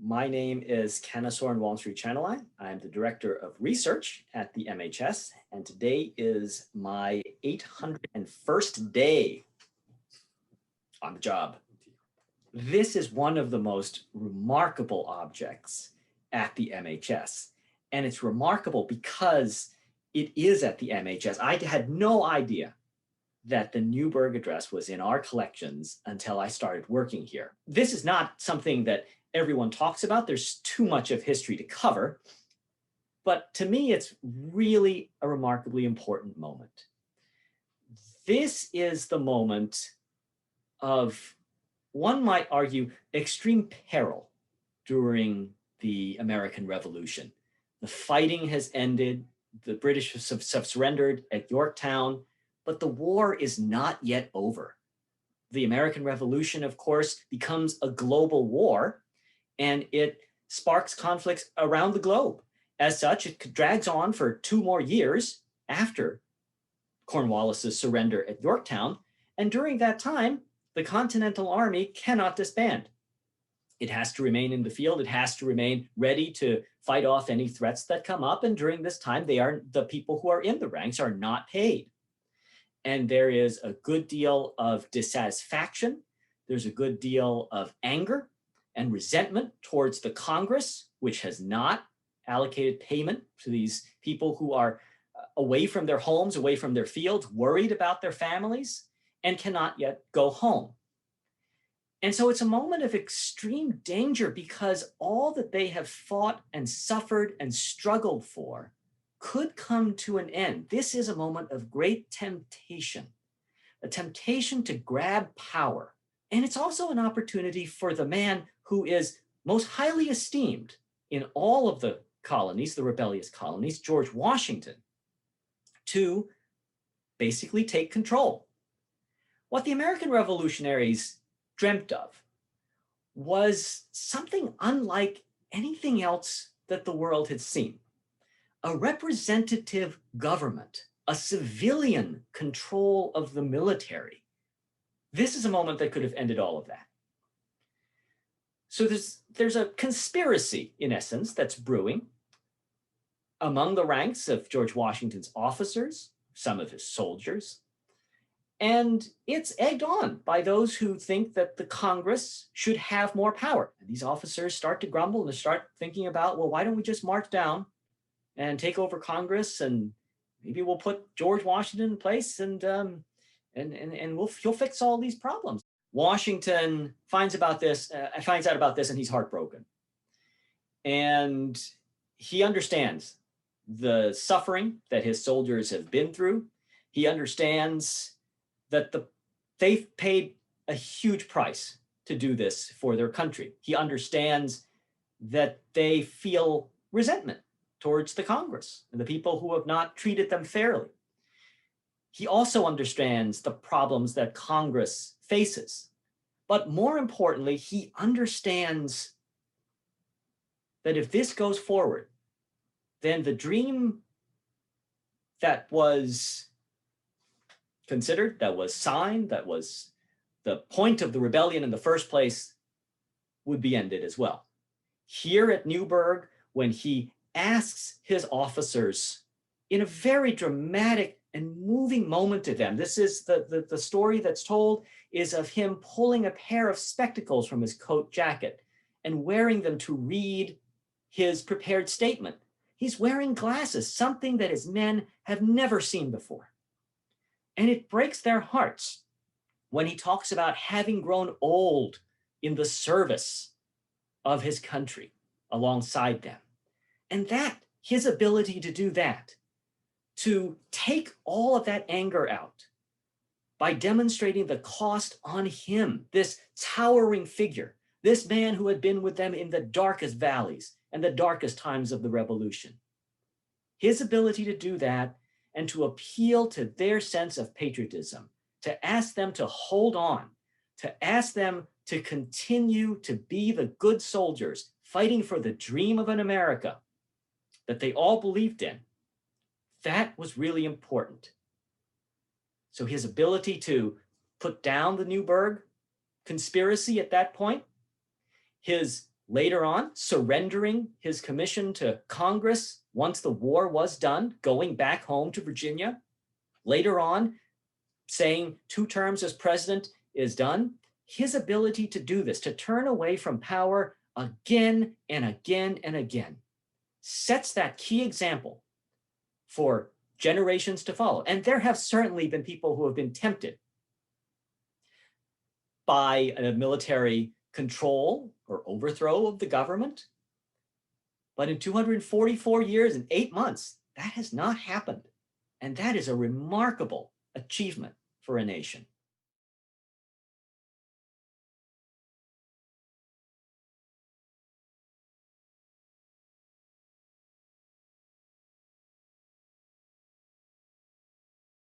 My name is Kanisorn Wongsrichanalai. I'm the Director of Research at the MHS, and today is my 801st day on the job. This is one of the most remarkable objects at the MHS, and it's remarkable because it is at the MHS. I had no idea that the Newburgh address was in our collections until I started working here. This is not something that everyone talks about. There's too much of history to cover. But to me, it's really a remarkably important moment. This is the moment of, one might argue, extreme peril during the American Revolution. The fighting has ended. The British have surrendered at Yorktown, but the war is not yet over. The American Revolution, of course, becomes a global war, and it sparks conflicts around the globe. As such, it drags on for 2 more years after Cornwallis's surrender at Yorktown, and during that time, the Continental Army cannot disband. It has to remain in the field. It has to remain ready to fight off any threats that come up, and during this time, the people who are in the ranks are not paid. And there is a good deal of dissatisfaction. There's a good deal of anger and resentment towards the Congress, which has not allocated payment to these people who are away from their homes, away from their fields, worried about their families, and cannot yet go home. And so it's a moment of extreme danger because all that they have fought and suffered and struggled for could come to an end. This is a moment of great temptation, a temptation to grab power. And it's also an opportunity for the man who is most highly esteemed in all of the colonies, the rebellious colonies, George Washington, to basically take control. What the American revolutionaries dreamt of was something unlike anything else that the world had seen. A representative government, a civilian control of the military. This is a moment that could have ended all of that. So there's a conspiracy, in essence, that's brewing among the ranks of George Washington's officers, some of his soldiers, and it's egged on by those who think that the Congress should have more power. And these officers start to grumble and start thinking about, well, why don't we just march down and take over Congress, and maybe we'll put George Washington in place, and he'll fix all these problems. Washington finds out about this, and he's heartbroken. And he understands the suffering that his soldiers have been through. He understands that they've paid a huge price to do this for their country. He understands that they feel resentment towards the Congress and the people who have not treated them fairly. He also understands the problems that Congress faces. But more importantly, he understands that if this goes forward, then the dream that was considered, that was signed, that was the point of the rebellion in the first place, would be ended as well. Here at Newburgh, when he asks his officers in a very dramatic and moving moment to them. This is the story that's told is of him pulling a pair of spectacles from his coat jacket and wearing them to read his prepared statement. He's wearing glasses, something that his men have never seen before. And it breaks their hearts when he talks about having grown old in the service of his country alongside them. And that, his ability to do that, to take all of that anger out by demonstrating the cost on him, this towering figure, this man who had been with them in the darkest valleys and the darkest times of the revolution. His ability to do that and to appeal to their sense of patriotism, to ask them to hold on, to ask them to continue to be the good soldiers fighting for the dream of an America that they all believed in, that was really important. So his ability to put down the Newburgh conspiracy at that point, his Later on, surrendering his commission to Congress once the war was done, going back home to Virginia. Later on, saying 2 terms as president is done. His ability to do this, to turn away from power again and again and again, sets that key example for generations to follow. And there have certainly been people who have been tempted by a military control or overthrow of the government. But in 244 years and 8 months, that has not happened. And that is a remarkable achievement for a nation.